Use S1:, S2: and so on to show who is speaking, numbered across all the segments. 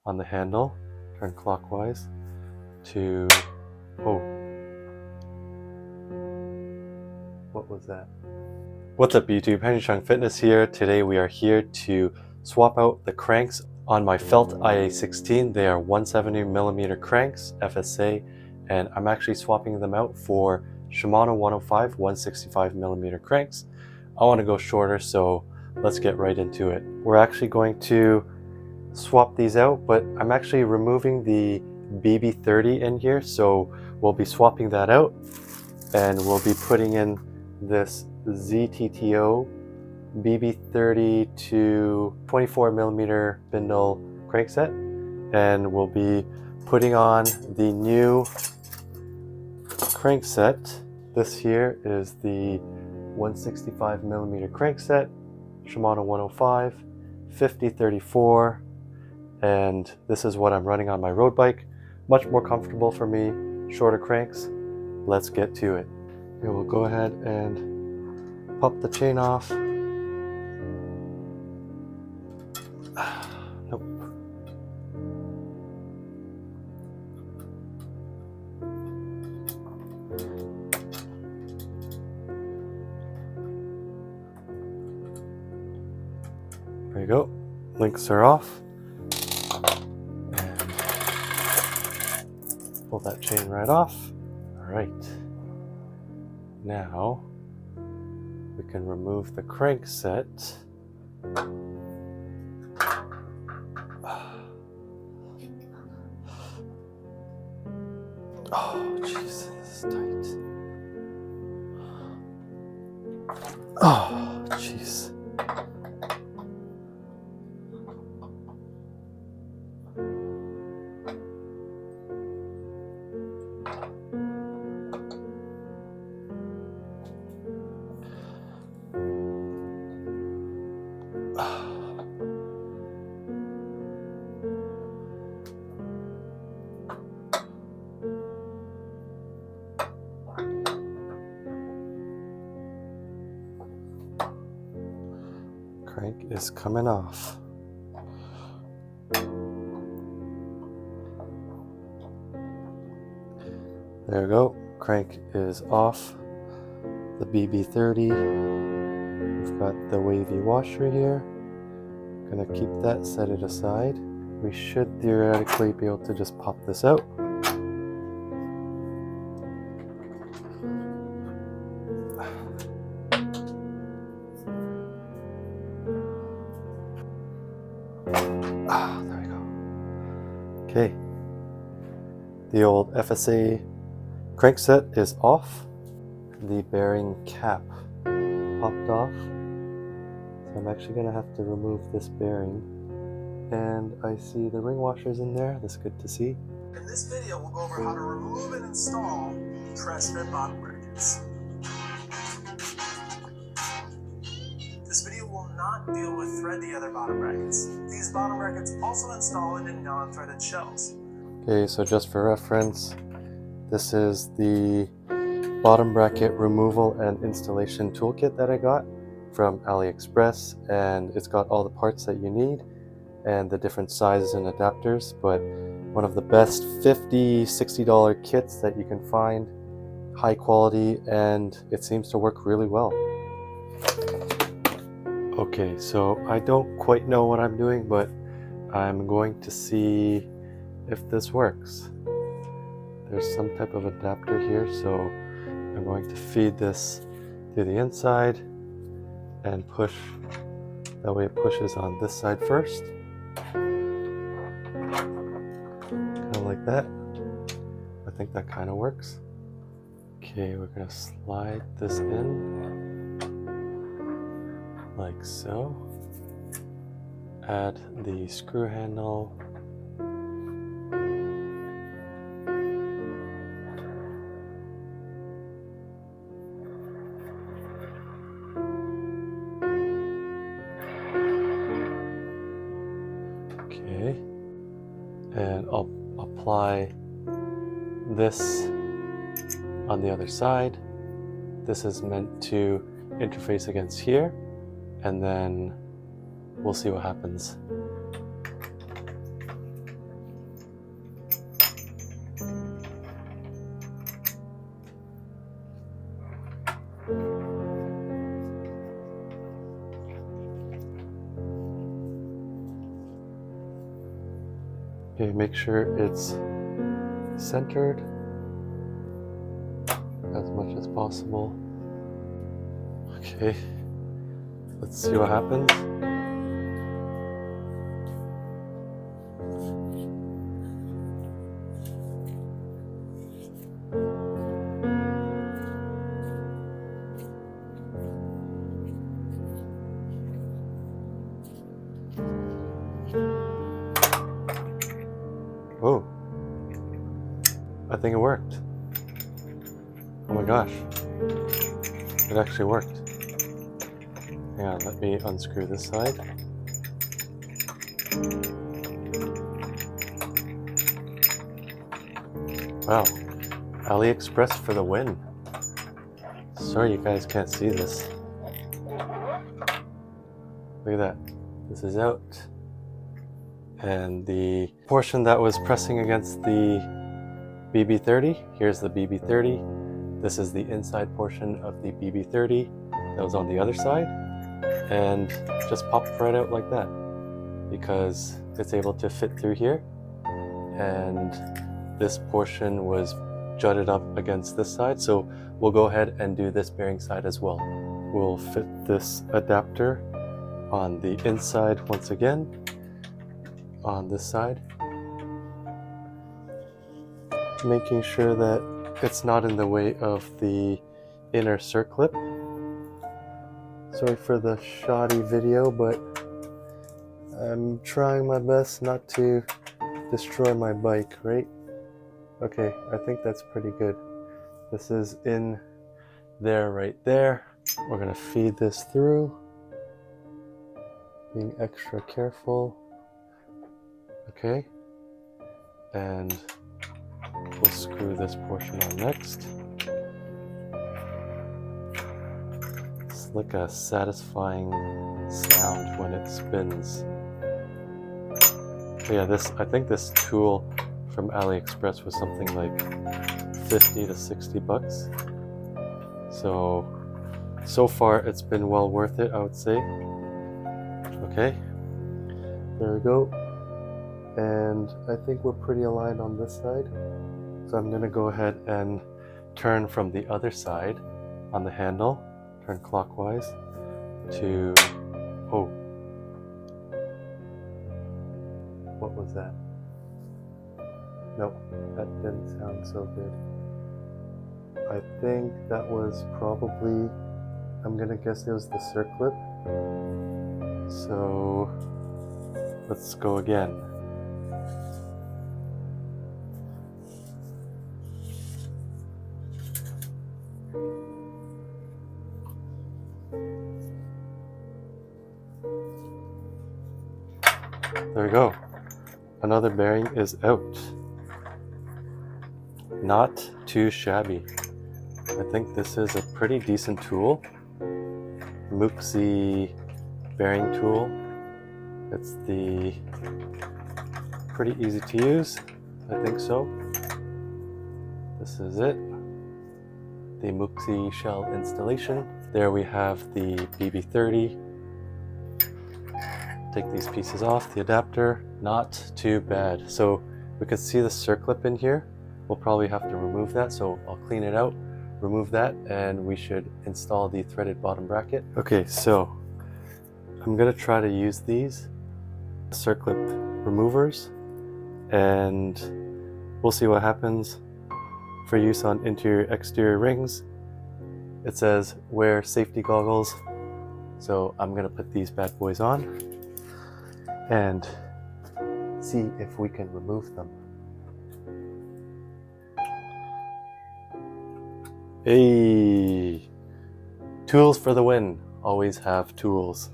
S1: on the handle, turn clockwise to, oh, what was that? What's up YouTube, Henry Fitness here. Today we are here to swap out the cranks on my Felt IA16. They are 170mm cranks, FSA, and I'm actually swapping them out for Shimano 105 165mm cranks. I want to go shorter, so let's get right into it. We're actually going to swap these out, but I'm actually removing the BB30 in here, so we'll be swapping that out and we'll be putting in this ZTTO BB30 to 24mm spindle crankset, and we'll be putting on the new crankset. This here is the 165mm crankset, Shimano 105 50-34, and this is what I'm running on my road bike. Much more comfortable for me, shorter cranks. Let's get to it. Okay, we'll go ahead and pop the chain off. Nope. There you go. Links are off. And pull that chain right off. All right. Now we can remove the crankset. Oh, jeez, this is tight. Oh, jeez. Crank is coming off. There we go. Crank is off. The BB30. We've got the wavy washer here. Gonna keep that, set it aside. We should theoretically be able to just pop this out. There we go. Okay. The old FSA crankset is off. The bearing cap popped off. So I'm actually going to have to remove this bearing. And I see the ring washers in there. That's good to see.
S2: In this video, we'll go over how to remove and install press fit bottom brackets. This video will not deal with thread the other bottom brackets. These bottom brackets also install into non-threaded shells.
S1: Okay, so just for reference, this is the bottom bracket removal and installation toolkit that I got from AliExpress, and it's got all the parts that you need and the different sizes and adapters, but one of the best $50-$60 kits that you can find, high quality, and it seems to work really well. Okay, so I don't quite know what I'm doing, but I'm going to see if this works. There's some type of adapter here, so I'm going to feed this to the inside and push. That way it pushes on this side first. Kind of like that. I think that kind of works. Okay, we're going to slide this in like so. Add the screw handle. Okay, and I'll apply this on the other side. This is meant to interface against here, and then we'll see what happens. Okay, make sure it's centered as much as possible. Okay, let's see what happens. Oh, I think it worked. Oh my gosh, it actually worked. Hang on, let me unscrew this side. Wow, AliExpress for the win. Sorry you guys can't see this. Look at that, this is out. And the portion that was pressing against the BB30, here's the BB30. This is the inside portion of the BB30 that was on the other side. And just popped right out like that because it's able to fit through here. And this portion was jutted up against this side. So we'll go ahead and do this bearing side as well. We'll fit this adapter on the inside once again. On this side, making sure that it's not in the way of the inner circlip. Sorry for the shoddy video, but I'm trying my best not to destroy my bike, right? Okay, I think that's pretty good. This is in there, right there. We're gonna feed this through, being extra careful. Okay, and we'll screw this portion on next. It's like a satisfying sound when it spins. Yeah, I think this tool from AliExpress was something like 50 to 60 bucks. So far it's been well worth it, I would say. Okay, there we go. And I think we're pretty aligned on this side. So I'm gonna go ahead and turn from the other side on the handle, turn clockwise to, oh, what was that? Nope, that didn't sound so good. I think that was probably, I'm gonna guess it was the circlip. So let's go again. There we go. Another bearing is out. Not too shabby. I think this is a pretty decent tool. Muqzi bearing tool. It's pretty easy to use. I think so. This is it. The Muqzi shell installation. There we have the BB30. Take these pieces off, the adapter, not too bad. So we could see the circlip in here. We'll probably have to remove that, so I'll clean it out, remove that, and we should install the threaded bottom bracket. Okay, so I'm gonna try to use these circlip removers, and we'll see what happens. For use on interior exterior rings, it says wear safety goggles, so I'm gonna put these bad boys on and see if we can remove them. Hey, tools for the win. Always have tools.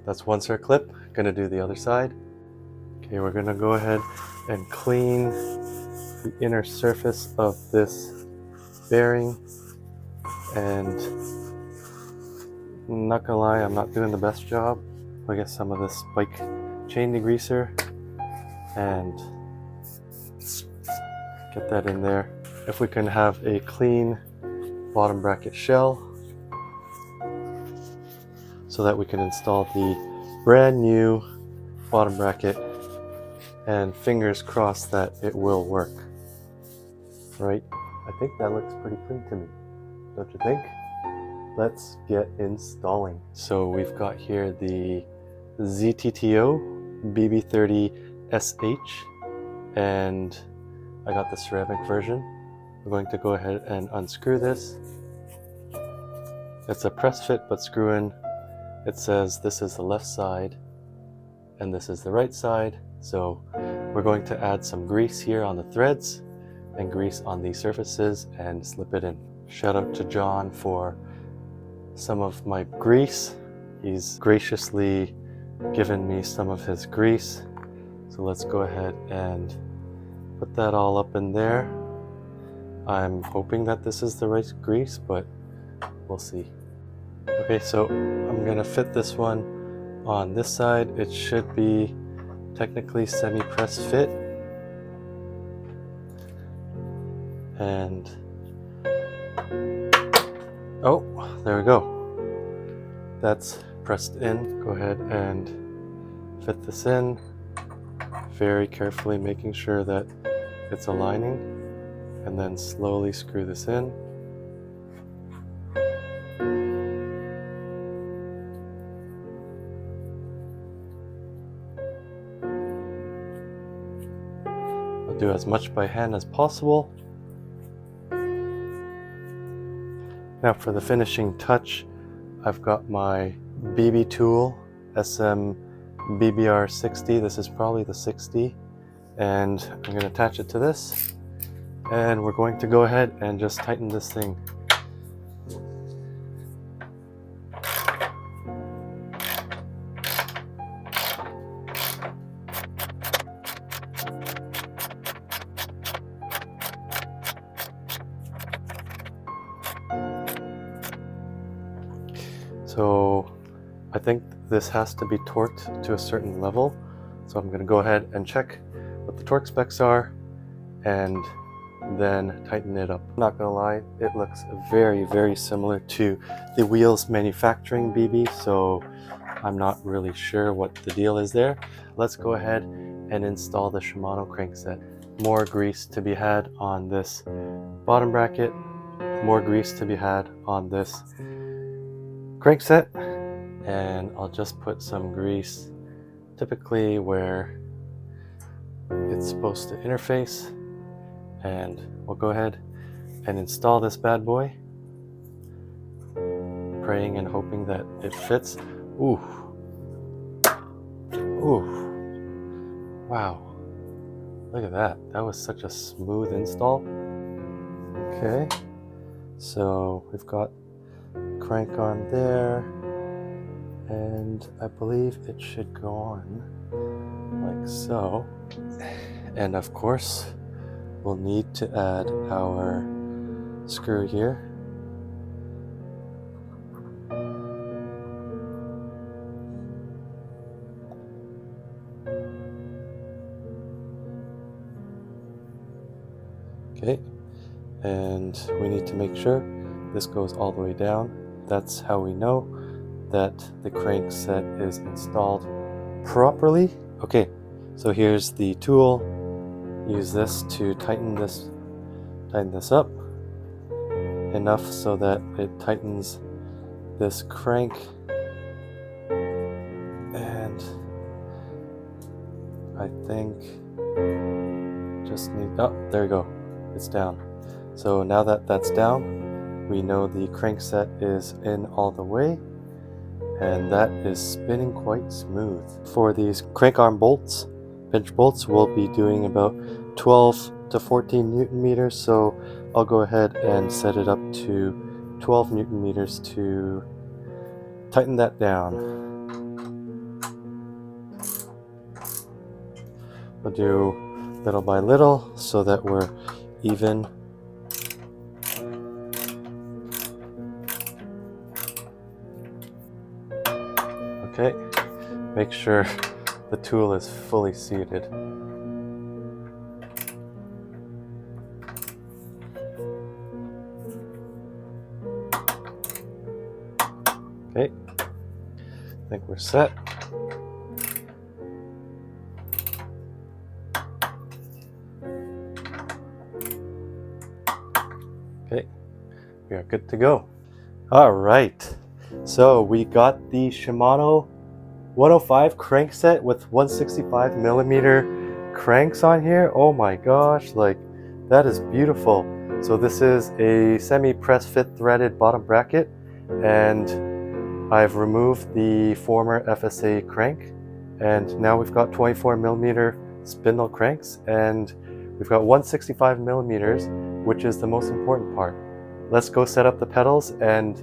S1: That's one circlip. Gonna do the other side. Okay, we're gonna go ahead and clean the inner surface of this bearing. And I'm not gonna lie, I'm not doing the best job. I'll get some of this bike chain degreaser and get that in there. If we can have a clean bottom bracket shell so that we can install the brand new bottom bracket and fingers crossed that it will work. Right? I think that looks pretty clean to me. Don't you think? Let's get installing. So we've got here the ZTTO BB30sh, and I got the ceramic version. We're going to go ahead and unscrew this. It's a press fit but screw in. It says this is the left side and this is the right side. So we're going to add some grease here on the threads and grease on the surfaces and slip it in. Shout out to John for some of my grease. He's graciously given me some of his grease. So let's go ahead and put that all up in there. I'm hoping that this is the right grease, but we'll see. Okay, so I'm gonna fit this one on this side. It should be technically semi-press fit. And oh, there we go. That's pressed in. Go ahead and fit this in very carefully, making sure that it's aligning, and then slowly screw this in. I'll do as much by hand as possible. Now for the finishing touch, I've got my BB tool, SM BBR60. This is probably the 60, and I'm going to attach it to this, and we're going to go ahead and just tighten this thing. So I think this has to be torqued to a certain level. So I'm going to go ahead and check what the torque specs are and then tighten it up. I'm not going to lie, it looks very, very similar to the Wheels manufacturing BB, so I'm not really sure what the deal is there. Let's go ahead and install the Shimano crankset. More grease to be had on this bottom bracket, more grease to be had on this crankset, and I'll just put some grease typically where it's supposed to interface, and we'll go ahead and install this bad boy, praying and hoping that it fits. Ooh, ooh, wow, look at that. That was such a smooth install. Okay, so we've got crank arm there, and I believe it should go on like so. And of course we'll need to add our screw here. Okay, and we need to make sure this goes all the way down. That's how we know that the crankset is installed properly. Okay, so here's the tool. Use this to tighten this up enough so that it tightens this crank, and I think just need, oh, there you go, it's down. So now that that's down, we know the crankset is in all the way, and that is spinning quite smooth. For these crank arm bolts, pinch bolts, we'll be doing about 12 to 14 Newton meters, so I'll go ahead and set it up to 12 Newton meters to tighten that down. We'll do little by little so that we're even. Okay, make sure the tool is fully seated. Okay, I think we're set. Okay, we are good to go. All right, so we got the Shimano 105 crankset with 165 millimeter cranks on here. Oh my gosh, like that is beautiful. So this is a semi-press fit threaded bottom bracket, and I've removed the former FSA crank, and now we've got 24 millimeter spindle cranks, and we've got 165 millimeters, which is the most important part. Let's go set up the pedals and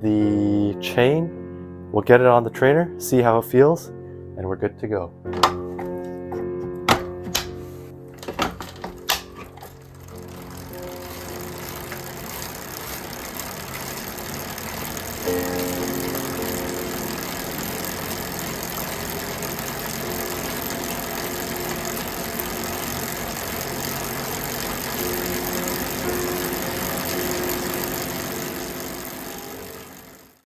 S1: the chain. We'll get it on the trainer, see how it feels, and we're good to go.